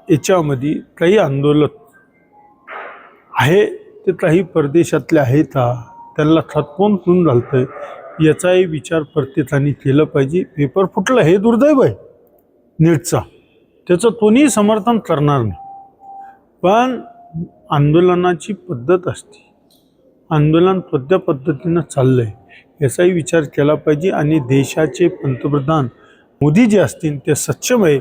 याच्यामध्ये काही आंदोलक आहे ते काही परदेशातले आहेत त्यांना थटकून कोण घालतंय याचाही विचार प्रत्येकाने केला पाहिजे। पेपर फुटलं हे दुर्दैव आहे नीटचा, त्याचं कोणीही समर्थन करणार नाही, पण आंदोलनाची पद्धत असते, आंदोलन कोणत्या पद्धतीनं चाललंय याचाही विचार केला पाहिजे। आणि देशाचे पंतप्रधान मोदी जे असतील ते सक्षम आहे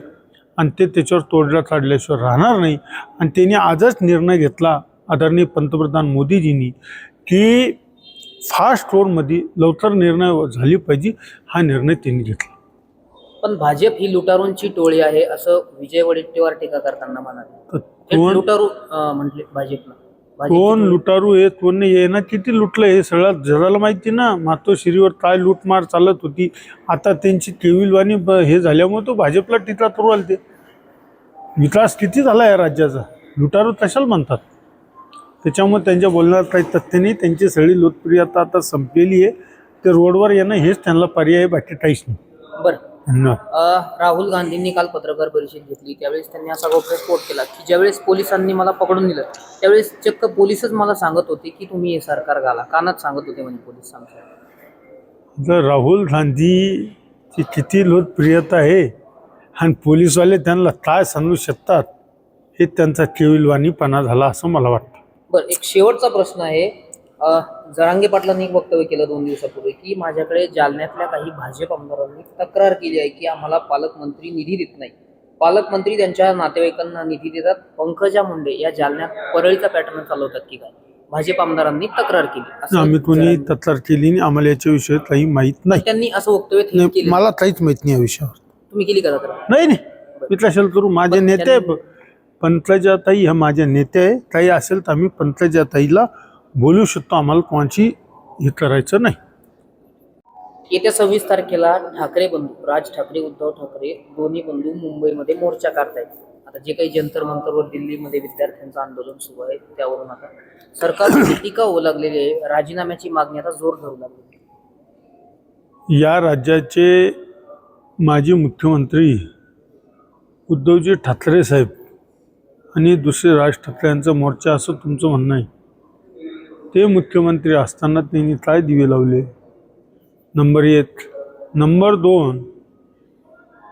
आणि ते त्याच्यावर तोडगा काढल्याशिवाय राहणार नाही। आणि त्यांनी आजच निर्णय घेतला आदरणीय पंतप्रधान मोदीजींनी की फास्ट रोडमध्ये लवकर निर्णय झाली पाहिजे, हा निर्णय त्यांनी घेतला। पण भाजप ही लुटारूंची टोळी आहे असं विजय वडेट्टीवार टीका करताना म्हणाले। लुटारू म्हटले भाजपला, कोण लुटारू आहे कोण नाही आहे ना, किती लुटलं हे सगळं जगाला माहिती ना। मातोश्रीवर काय लूटमार चालत होती, आता त्यांची केविलवाणी हे झाल्यामुळे तो भाजपला टीका करू आले। ते विकास किती झाला या राज्याचा, लुटारू कशाला म्हणतात, त्याच्यामुळे त्यांच्या बोलण्यात काही तथ्य नाही। त्यांची सगळी लोकप्रियता आता संपलेली आहे, ते रोडवर येणं हेच त्यांना पर्याय आहे, बाकी काहीच नाही। बरं, राहुल गांधींनी काल पत्रकार परिषद घेतली, त्यावेळेस त्यांनी असा गौप्यस्फोट केला की ज्यावेळेस पोलिसांनी मला पकडून दिलं त्यावेळेस चक्क पोलीसच मला सांगत होते की तुम्ही हे सरकार घाला, कानात सांगत होते म्हणजे पोलीस सांगतात। जर राहुल गांधीची किती लोकप्रियता आहे आणि पोलीसवाले त्यांना काय सांगू शकतात हे त्यांचा केविलवाणीपणा झाला असं मला वाटतं। बरं, एक शेवटचा प्रश्न आहे, जरांगे पाटलांनी एक वक्तव्य केलं 2 दिवसापूर्वी की माझ्याकडे जालन्यातल्या काही भाजप आमदारांनी तक्रार केली आहे की आम्हाला पालकमंत्री निधी देत नाही, पालकमंत्री त्यांच्या नातेवाईकांना निधी देतात, पंकजा मुंडे या जालन्यात परळीचा पॅटर्न चालवतात की काय, भाजप आमदारांनी तक्रार केली। आम्ही कोणी तक्रार केली नाही, आम्हाला याच्याविषयी काही माहीत नाही। त्यांनी असं वक्तव्य केलं, मला काहीच माहीत नाही या विषयावर। तुम्ही केली का तक्रार? नाही मी कशाला करू, माझे नेते पंकजाताई ह्या माझ्या नेते आहे, काही असेल तर आम्ही पंकजाताईला बोलू शकतो, आम्हाला कोणाची हे करायचं नाही। येत्या 26 तारखेला ठाकरे बंधू राज ठाकरे उद्धव ठाकरे दोन्ही बंधू मुंबईमध्ये मोर्चा काढतायत। आता जे काही जंतर मंतरवर दिल्लीमध्ये विद्यार्थ्यांचं आंदोलन सुरू आहे त्यावरून आता सरकारची टीका होऊ लागलेली आहे, राजीनाम्याची मागणी आता जोर धरू लागली। या राज्याचे माजी मुख्यमंत्री उद्धवजी ठाकरे साहेब आणि दुसरे राज ठाकरे यांचा मोर्चा असं तुमचं म्हणणं आहे? ते मुख्यमंत्री असताना त्यांनी काय दिवे लावले? नंबर 1, नंबर 2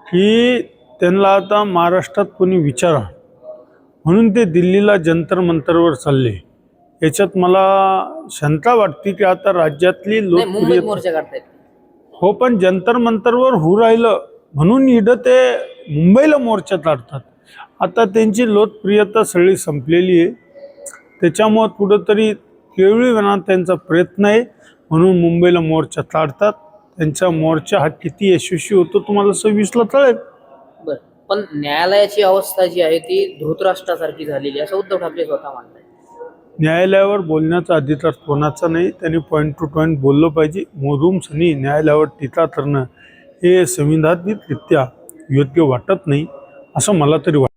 की त्यांना आता महाराष्ट्रात कोणी विचारा म्हणून ते दिल्लीला जंतर मंतरवर चालले। याच्यात मला शंका वाटते की आता राज्यातली मुंबईत मोर्चा काढतायत, हो, पण जंतर मंतरवर होऊ राहिलं म्हणून इथं ते मुंबईला मोर्चा काढतात। आता त्यांची लोकप्रियता सगळी संपलेली आहे, त्याच्यामुळे कुठंतरी केवळीपणा त्यांचा प्रयत्न आहे म्हणून मुंबईला मोर्चा काढतात। त्यांचा मोर्चा हा किती यशस्वी होतो तुम्हाला 26ला कळेल। बरं, पण न्यायालयाची अवस्था जी आहे ती धृतराष्ट्रासारखी झालेली आहे असं उद्धव ठाकरे स्वतः म्हणतात। न्यायालयावर बोलण्याचा अधिकार कोणाचा नाही, त्यांनी पॉईंट टू पॉईंट बोललं पाहिजे। मोरूमसनी न्यायालयावर टीका करणं हे संविधानिकरित्या योग्य वाटत नाही असं मला तरी वाटतं।